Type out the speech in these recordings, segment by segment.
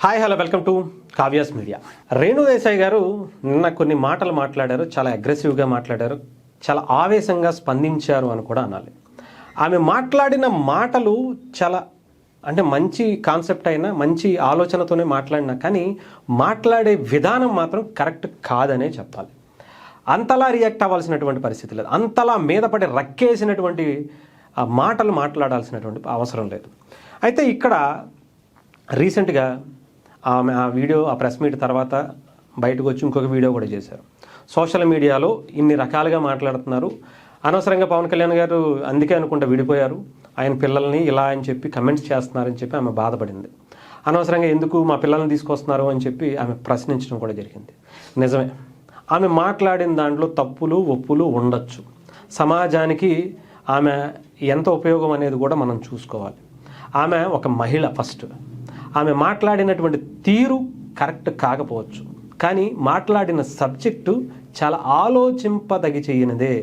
Hi hello welcome to Kavya's media. Renu Desai గారు నిన్న కొన్ని మాటలు మాట్లాడారు, చాలా అగ్రెసివ్గా మాట్లాడారు, చాలా ఆవేశంగా స్పందించారు అని కూడా అనాలి. ఆమె మాట్లాడిన మాటలు చాలా మంచి కాన్సెప్ట్ అయినా మంచి ఆలోచనతోనే మాట్లాడినా కానీ మాట్లాడే విధానం మాత్రం కరెక్ట్ కాదనే చెప్పాలి. అంతలా రియాక్ట్ అవ్వాల్సినటువంటి పరిస్థితి లేదు, అంతలా మీద పడి రక్కేసినటువంటి మాటలు మాట్లాడాల్సినటువంటి అవసరం లేదు. అయితే ఇక్కడ రీసెంట్గా ఆమె ఆ ప్రెస్ మీట్ తర్వాత బయటకు వచ్చి ఇంకొక వీడియో కూడా చేశారు. సోషల్ మీడియాలో ఇన్ని రకాలుగా మాట్లాడుతున్నారు, అనవసరంగా పవన్ కళ్యాణ్ గారు అందుకే అనుకుంటా విడిపోయారు, ఆయన పిల్లల్ని ఇలా అని చెప్పి కమెంట్స్ చేస్తున్నారని చెప్పి ఆమె బాధపడింది. అనవసరంగా ఎందుకు మా పిల్లల్ని తీసుకొస్తున్నారు అని చెప్పి ఆమె ప్రశ్నించడం కూడా జరిగింది. నిజమే, ఆమె మాట్లాడిన దాంట్లో తప్పులు ఒప్పులు ఉండొచ్చు. సమాజానికి ఆమె ఎంత ఉపయోగం అనేది కూడా మనం చూసుకోవాలి. ఆమె ఒక మహిళ. ఫస్ట్ ఆమె మాట్లాడినటువంటి తీరు కరెక్ట్ కాకపోవచ్చు, కానీ మాట్లాడిన సబ్జెక్టు చాలా ఆలోచింపదగి చేయనిదే.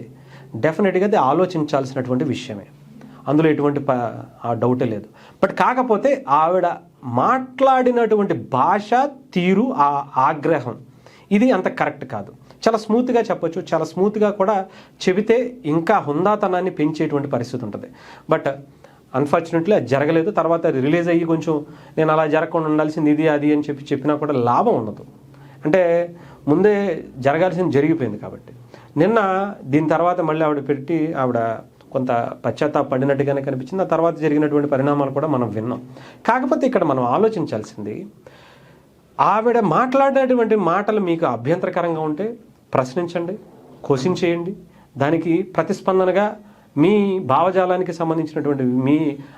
డెఫినెట్గా అది ఆలోచించాల్సినటువంటి విషయమే, అందులో ఎటువంటి డౌటే లేదు. బట్ కాకపోతే ఆవిడ మాట్లాడినటువంటి భాష తీరు, ఆ ఆగ్రహం ఇది అంత కరెక్ట్ కాదు. చాలా స్మూత్గా చెప్పొచ్చు, చాలా స్మూత్గా కూడా చెబితే ఇంకా హుందాతనాన్ని పెంచేటువంటి పరిస్థితి ఉంటుంది. బట్ అన్ఫార్చునేట్లీ అది జరగలేదు. తర్వాత అది రిలీజ్ అయ్యి కొంచెం నేను అలా జరగకుండా ఉండాల్సింది ఇది అది అని చెప్పినా కూడా లాభం ఉండదు. అంటే ముందే జరగాల్సింది జరిగిపోయింది కాబట్టి. నిన్న దీని తర్వాత మళ్ళీ ఆవిడ కొంత పశ్చాత్తాపడినట్టుగానే కనిపించింది. ఆ తర్వాత జరిగినటువంటి పరిణామాలు కూడా మనం విన్నాం. కాకపోతే ఇక్కడ మనం ఆలోచించాల్సింది, ఆవిడ మాట్లాడినటువంటి మాటలు మీకు అభ్యంతరకరంగా ఉంటే ప్రశ్నించండి, క్వశ్చన్ చేయండి, దానికి ప్రతిస్పందనగా మీ భావజాలానికి సంబంధించినటువంటి మీ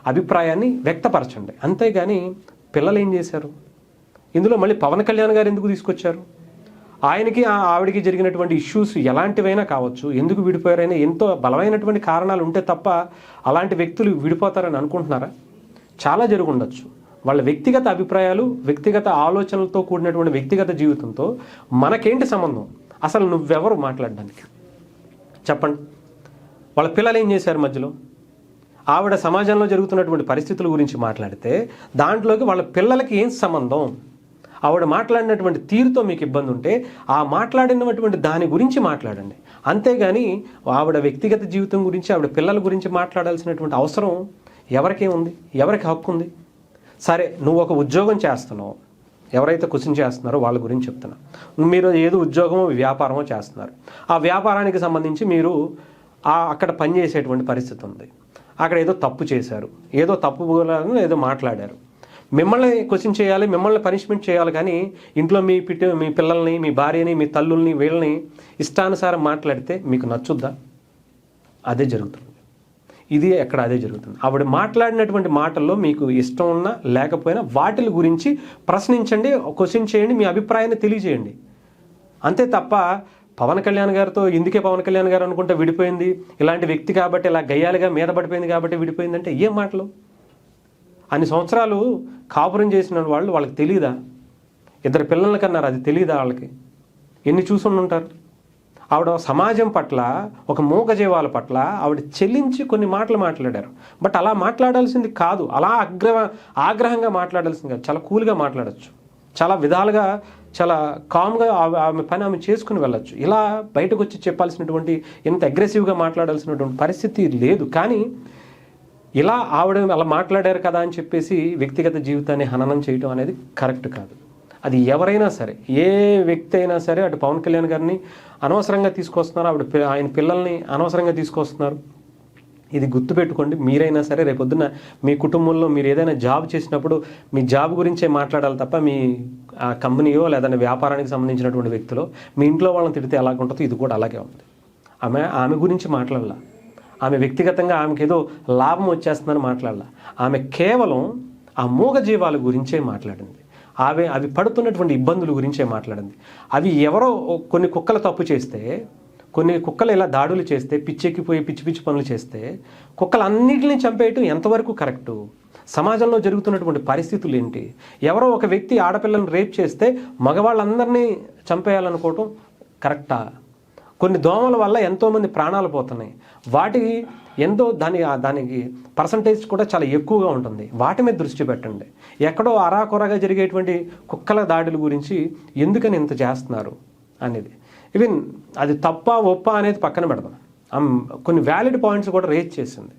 అభిప్రాయాన్ని వ్యక్తపరచండి. అంతేగాని పిల్లలు ఏం చేశారు, ఇందులో మళ్ళీ పవన్ కళ్యాణ్ గారు ఎందుకు తీసుకొచ్చారు, ఆయనకి ఆవిడికి జరిగినటువంటి ఇష్యూస్ ఎలాంటివైనా కావచ్చు, ఎందుకు విడిపోయారైనా ఎంతో బలమైనటువంటి కారణాలు ఉంటే తప్ప అలాంటి వ్యక్తులు విడిపోతారని అనుకుంటున్నారా? చాలా జరుగుండొచ్చు. వాళ్ళ వ్యక్తిగత అభిప్రాయాలు, వ్యక్తిగత ఆలోచనలతో కూడినటువంటి వ్యక్తిగత జీవితంతో మనకేంటి సంబంధం? అసలు నువ్వెవరు మాట్లాడడానికి చెప్పండి. వాళ్ళ పిల్లలు ఏం చేశారు మధ్యలో? ఆవిడ సమాజంలో జరుగుతున్నటువంటి పరిస్థితుల గురించి మాట్లాడితే దాంట్లోకి వాళ్ళ పిల్లలకి ఏం సంబంధం? ఆవిడ మాట్లాడినటువంటి తీరుతో మీకు ఇబ్బంది ఉంటే ఆ మాట్లాడినటువంటి దాని గురించి మాట్లాడండి. అంతేగాని ఆవిడ వ్యక్తిగత జీవితం గురించి, ఆవిడ పిల్లల గురించి మాట్లాడాల్సినటువంటి అవసరం ఎవరికేముంది? ఎవరికి హక్కు ఉంది? సరే, నువ్వు ఒక ఉద్యోగం చేస్తున్నావు, ఎవరైతే క్వశ్చన్ చేస్తున్నారో వాళ్ళ గురించి చెప్తున్నా. మీరు ఏదో ఉద్యోగమో వ్యాపారమో చేస్తున్నారు, ఆ వ్యాపారానికి సంబంధించి మీరు అక్కడ పనిచేసేటువంటి పరిస్థితి ఉంది. అక్కడ ఏదో తప్పు చేశారు, ఏదో తప్పు ఏదో మాట్లాడారు, మిమ్మల్ని క్వశ్చన్ చేయాలి, మిమ్మల్ని పనిష్మెంట్ చేయాలి. కానీ ఇంట్లో మీ పిల్లల్ని, మీ భార్యని, మీ తల్లుల్ని, వీళ్ళని ఇష్టానుసారం మాట్లాడితే మీకు నచ్చుద్దా? అదే జరుగుతుంది. ఇది ఎక్కడ అదే జరుగుతుంది. ఆవిడ మాట్లాడినటువంటి మాటల్లో మీకు ఇష్టం ఉన్నా లేకపోయినా వాటి గురించి ప్రశ్నించండి, క్వశ్చన్ చేయండి, మీ అభిప్రాయాన్ని తెలియజేయండి. అంతే తప్ప పవన్ కళ్యాణ్ గారితో ఎందుకే పవన్ కళ్యాణ్ గారు అనుకుంటే విడిపోయింది, ఇలాంటి వ్యక్తి కాబట్టి, ఇలా గయ్యాలుగా మీద పడిపోయింది కాబట్టి విడిపోయిందంటే ఏం మాటలు? అన్ని సంవత్సరాలు కాపురం చేసిన వాళ్ళకి తెలియదా? 2 పిల్లల కన్నారు, అది తెలియదా వాళ్ళకి? ఎన్ని చూసుండి ఉంటారు? ఆవిడ సమాజం పట్ల, ఒక మూగజీవాల పట్ల ఆవిడ చెల్లించి కొన్ని మాటలు మాట్లాడారు. బట్ అలా మాట్లాడాల్సింది కాదు, అలా ఆగ్రహంగా మాట్లాడాల్సింది కాదు. చాలా కూల్గా మాట్లాడచ్చు, చాలా విధాలుగా, చాలా కామ్గా ఆమె పని ఆమె చేసుకుని వెళ్ళచ్చు. ఇలా బయటకు వచ్చి చెప్పాల్సినటువంటి, ఎంత అగ్రెసివ్గా మాట్లాడాల్సినటువంటి పరిస్థితి లేదు. కానీ ఇలా ఆవిడ అలా మాట్లాడారు కదా అని చెప్పేసి వ్యక్తిగత జీవితాన్ని హననం చేయడం అనేది కరెక్ట్ కాదు. అది ఎవరైనా సరే, ఏ వ్యక్తి అయినా సరే, అటు పవన్ కళ్యాణ్ గారిని అనవసరంగా తీసుకొస్తున్నారు, ఆయన పిల్లల్ని అనవసరంగా తీసుకొస్తున్నారు. ఇది గుర్తుపెట్టుకోండి. మీరైనా సరే రేపొద్దున మీ కుటుంబంలో మీరు ఏదైనా జాబ్ చేసినప్పుడు మీ జాబ్ గురించే మాట్లాడాలి తప్ప మీ కంపెనీయో లేదంటే వ్యాపారానికి సంబంధించినటువంటి వ్యక్తులు మీ ఇంట్లో వాళ్ళని తిడితే ఎలాగ ఉంటుందో ఇది కూడా అలాగే ఉంది. ఆమె గురించి మాట్లాడాల, ఆమె వ్యక్తిగతంగా ఆమెకి ఏదో లాభం వచ్చేస్తుందని మాట్లాడాల. ఆమె కేవలం ఆ మూగజీవాల గురించే మాట్లాడింది. అవి పడుతున్నటువంటి ఇబ్బందుల గురించే మాట్లాడింది. అవి ఎవరో కొన్ని కుక్కలు తప్పు చేస్తే, కొన్ని కుక్కలు ఇలా దాడులు చేస్తే, పిచ్చెక్కిపోయి పిచ్చి పిచ్చి పనులు చేస్తే కుక్కలన్నింటినీ చంపేయటం ఎంతవరకు కరెక్టు? సమాజంలో జరుగుతున్నటువంటి పరిస్థితులు ఏంటి? ఎవరో ఒక వ్యక్తి ఆడపిల్లని రేప్ చేస్తే మగవాళ్ళందరినీ చంపేయాలనుకోవటం కరెక్టా? కొన్ని దోమల వల్ల ఎంతోమంది ప్రాణాలు పోతున్నాయి. వాటికి ఎంతో దానికి పర్సంటేజ్ కూడా చాలా ఎక్కువగా ఉంటుంది. వాటి మీద దృష్టి పెట్టండి. ఎక్కడో అరాకొరగా జరిగేటువంటి కుక్కల దాడుల గురించి ఎందుకని ఇంత చేస్తున్నారు అనేది, ఈవెన్ అది తప్ప ఒప్ప అనేది పక్కన పెడదాం, కొన్ని వ్యాలిడ్ పాయింట్స్ కూడా రేజ్ చేసింది.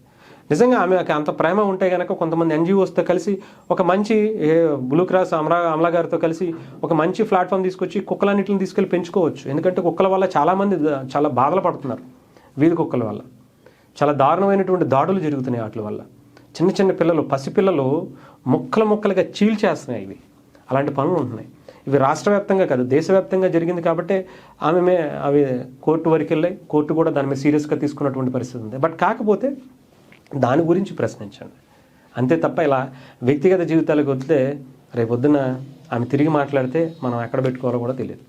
నిజంగా ఆమెకి అంత ప్రేమ ఉంటే కనుక కొంతమంది ఎన్జిఓస్తో కలిసి ఒక మంచి బ్లూ క్రాస్ అమలా గారితో కలిసి ఒక మంచి ప్లాట్ఫామ్ తీసుకొచ్చి కుక్కలన్నింటిని తీసుకెళ్ళి పెంచుకోవచ్చు. ఎందుకంటే కుక్కల వల్ల చాలామంది చాలా బాధలు పడుతున్నారు. వీధి కుక్కల వల్ల చాలా దారుణమైనటువంటి దాడులు జరుగుతున్నాయి. వాటి వల్ల చిన్న చిన్న పిల్లలు, పసిపిల్లలు ముక్కలుగా చీల్చేస్తున్నాయి. అలాంటి పనులు ఉంటున్నాయి. ఇవి రాష్ట్ర వ్యాప్తంగా కాదు, దేశవ్యాప్తంగా జరిగింది కాబట్టి అవి కోర్టు వరకు వెళ్ళాయి. కోర్టు కూడా దాని మీద సీరియస్గా తీసుకున్నటువంటి పరిస్థితి ఉంది. బట్ కాకపోతే దాని గురించి ప్రశ్నించండి అంతే తప్ప ఇలా వ్యక్తిగత జీవితాలకు వదిలితే రేపొద్దున ఆమె తిరిగి మాట్లాడితే మనం ఎక్కడ పెట్టుకోవాలో కూడా తెలియదు.